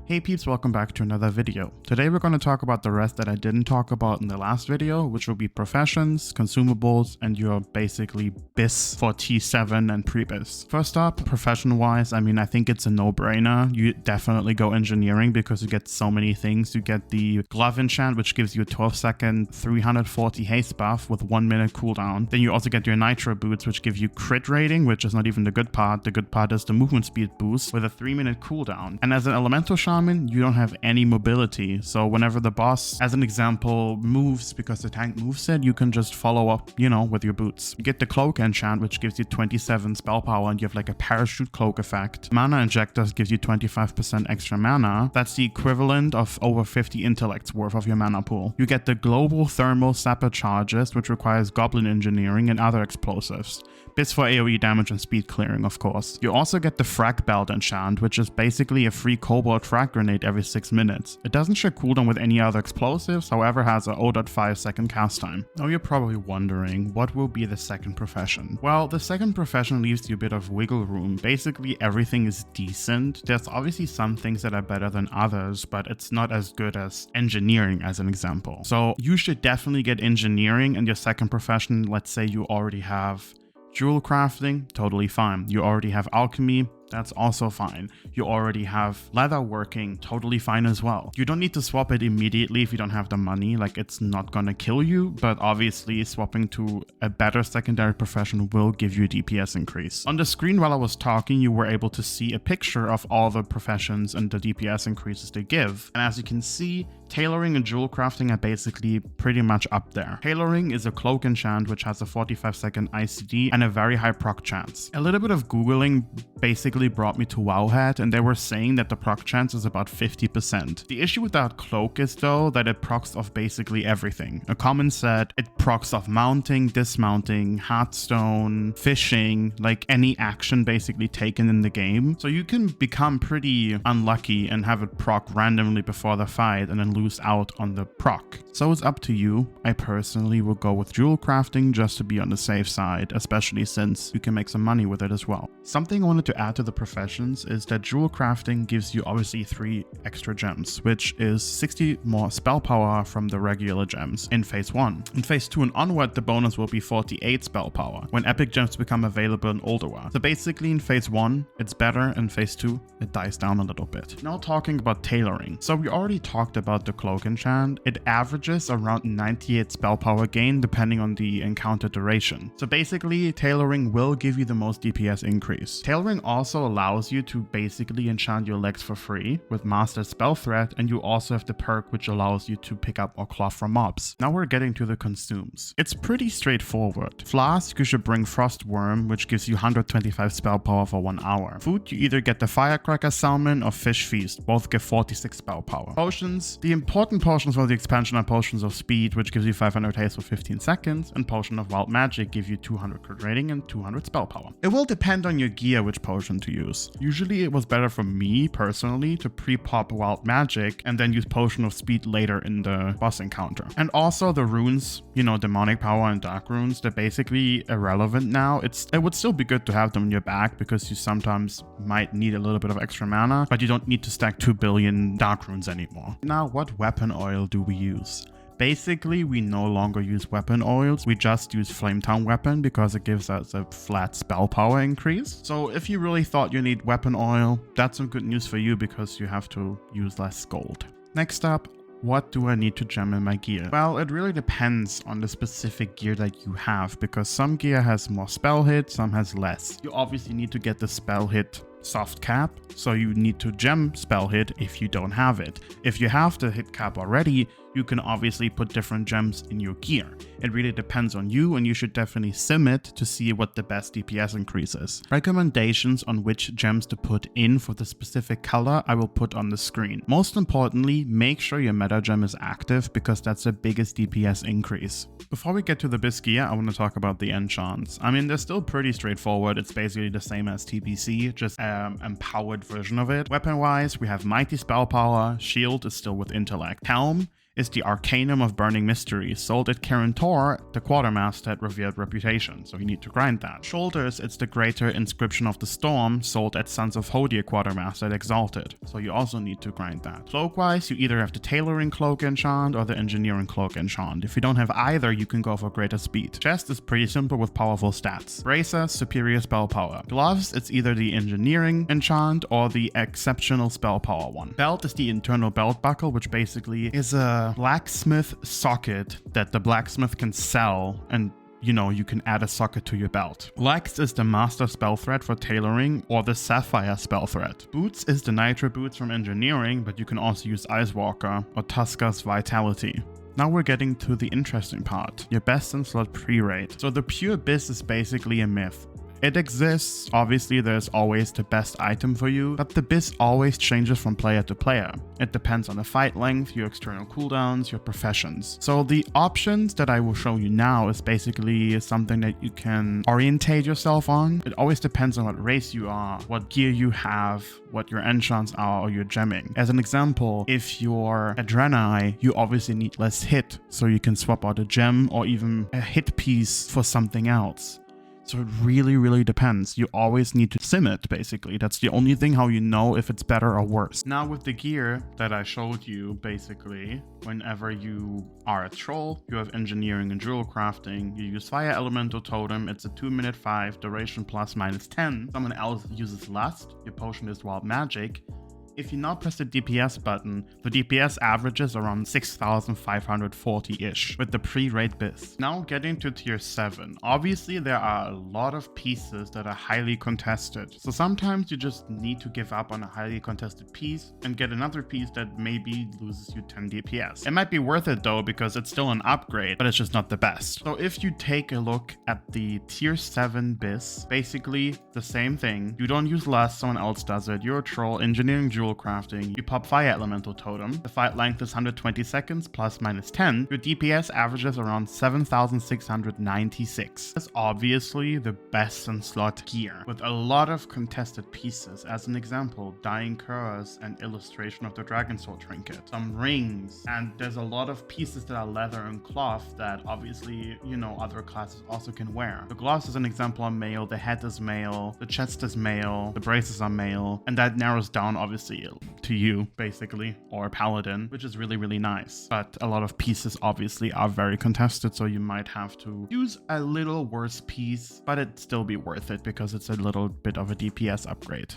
Hey peeps, welcome back to another video. Today we're going to talk about the rest that I didn't talk about in the last video, which will be professions, consumables, and your basically BiS for T7 and pre-BiS. First up, profession-wise, I think it's a no-brainer. You definitely go engineering because you get so many things. You get the glove enchant, which gives you a 12-second 340 haste buff with 1 minute cooldown. Then you also get your Nitro boots, which give you crit rating, which is not even the good part. The good part is the movement speed boost with a 3-minute cooldown. And as an elemental shaman, you don't have any mobility, so whenever the boss, as an example, moves because the tank moves it, you can just follow up, with your boots. You get the cloak enchant, which gives you 27 spell power, and you have like a parachute cloak effect. Mana injectors gives you 25% extra mana. That's the equivalent of over 50 intellects worth of your mana pool. You get the global thermal sapper charges, which requires goblin engineering and other explosives. BiS for AoE damage and speed clearing, of course. You also get the frag belt enchant, which is basically a free cobalt frag grenade every 6 minutes. It doesn't share cooldown with any other explosives, however has a 0.5 second cast time. Now you're probably wondering, what will be the second profession? Well, the second profession leaves you a bit of wiggle room. Basically everything is decent. There's obviously some things that are better than others, but it's not as good as engineering, as an example. So you should definitely get engineering in your second profession. Let's say you already have Jewelcrafting, totally fine. You already have alchemy, that's also fine. You already have leatherworking, totally fine as well. You don't need to swap it immediately if you don't have the money, like it's not gonna kill you, but obviously swapping to a better secondary profession will give you a DPS increase. On the screen while I was talking, you were able to see a picture of all the professions and the DPS increases they give. And as you can see, tailoring and jewelcrafting are basically pretty much up there. Tailoring is a cloak enchant which has a 45-second ICD and a very high proc chance. A little bit of googling basically brought me to Wowhead, and they were saying that the proc chance is about 50%. The issue with that cloak is though that it procs off basically everything. A comment said it procs off mounting, dismounting, hearthstone, fishing, like any action basically taken in the game. So you can become pretty unlucky and have it proc randomly before the fight and then lose out on the proc. So it's up to you. I personally will go with jewelcrafting just to be on the safe side, especially since you can make some money with it as well. Something I wanted to add to the professions is that jewelcrafting gives you obviously 3 extra gems, which is 60 more spell power from the regular gems in phase 1. In phase 2 and onward, the bonus will be 48 spell power when epic gems become available in older ones. So basically in phase 1 it's better, in phase 2 it dies down a little bit. Now talking about tailoring. So we already talked about the cloak enchant. It averages around 98 spell power gain depending on the encounter duration. So basically tailoring will give you the most DPS increase. Tailoring also allows you to basically enchant your legs for free with Master Spell Threat, and you also have the perk which allows you to pick up more cloth from mobs. Now we're getting to the consumes. It's pretty straightforward. Flask, you should bring Frost Worm, which gives you 125 spell power for 1 hour. Food, you either get the Firecracker Salmon or Fish Feast, both give 46 spell power. Potions, the important potions for the expansion are Potions of Speed, which gives you 500 haste for 15 seconds, and Potion of Wild Magic give you 200 crit rating and 200 spell power. It will depend on your gear which potion to use. Usually it was better for me personally to pre-pop Wild Magic and then use Potion of Speed later in the boss encounter. And also the runes, demonic power and dark runes, they're basically irrelevant now. It would still be good to have them in your bag because you sometimes might need a little bit of extra mana, but you don't need to stack 2 billion dark runes anymore. Now, what weapon oil do we use? Basically, we no longer use weapon oils, we just use Flametown weapon because it gives us a flat spell power increase. So if you really thought you need weapon oil, that's some good news for you because you have to use less gold. Next up, what do I need to gem in my gear? Well, it really depends on the specific gear that you have because some gear has more spell hit, some has less. You obviously need to get the spell hit soft cap, so you need to gem spell hit if you don't have it. If you have the hit cap already, you can obviously put different gems in your gear. It really depends on you, and you should definitely sim it to see what the best DPS increase is. Recommendations on which gems to put in for the specific color I will put on the screen. Most importantly, make sure your meta gem is active because that's the biggest DPS increase. Before we get to the BiS gear, I want to talk about the enchants. They're still pretty straightforward. It's basically the same as TBC, just empowered version of it. Weapon wise, we have Mighty Spell Power, Shield is still with Intellect. Helm is the Arcanum of Burning Mysteries, sold at Karentor, the Quartermaster at Revered Reputation, so you need to grind that. Shoulders, it's the Greater Inscription of the Storm, sold at Sons of Hodir Quartermaster at Exalted, so you also need to grind that. Cloak-wise, you either have the Tailoring Cloak enchant or the Engineering Cloak enchant. If you don't have either, you can go for Greater Speed. Chest is pretty simple with powerful stats. Bracer, superior spell power. Gloves, it's either the Engineering enchant or the exceptional spell power one. Belt is the Internal Belt Buckle, which basically is a blacksmith socket that the blacksmith can sell, and you can add a socket to your belt. Legs is the Master Spell Thread for Tailoring or the Sapphire Spell Thread. Boots is the Nitro Boots from Engineering, but you can also use Icewalker or Tuskarr's Vitality. Now we're getting to the interesting part, your best in slot pre-raid. So the pure BiS is basically a myth. It exists, obviously there's always the best item for you, but the BiS always changes from player to player. It depends on the fight length, your external cooldowns, your professions. So the options that I will show you now is basically something that you can orientate yourself on. It always depends on what race you are, what gear you have, what your enchants are, or your gemming. As an example, if you're a Draenei, you obviously need less hit, so you can swap out a gem or even a hit piece for something else. So it really depends. You always need to sim it, basically. That's the only thing how you know if it's better or worse. Now with the gear that I showed you, basically, whenever you are a troll, you have Engineering and Jewelcrafting, you use Fire Elemental Totem, it's a 2-minute 5, duration plus -10. Someone else uses Lust, your potion is Wild Magic. If you now press the DPS button, the DPS averages around 6,540-ish with the pre-raid BiS. Now getting to tier 7. Obviously there are a lot of pieces that are highly contested. So sometimes you just need to give up on a highly contested piece and get another piece that maybe loses you 10 DPS. It might be worth it though because it's still an upgrade, but it's just not the best. So if you take a look at the tier 7 BiS, basically the same thing. You don't use Lust, someone else does it. You're a troll, Engineering, Jewelcrafting, you pop Fire Elemental Totem, the fight length is 120 seconds plus -10, your DPS averages around 7,696. That's obviously the best in slot gear, with a lot of contested pieces. As an example, Dying Curse and Illustration of the Dragon Sword Trinket, some rings, and there's a lot of pieces that are leather and cloth that obviously, other classes also can wear. The gloves as an example are male, the hat is male, the chest is male, the braces are male, and that narrows down obviously to you, basically, or Paladin, which is really nice. But a lot of pieces obviously are very contested, so you might have to use a little worse piece, but it'd still be worth it because it's a little bit of a DPS upgrade.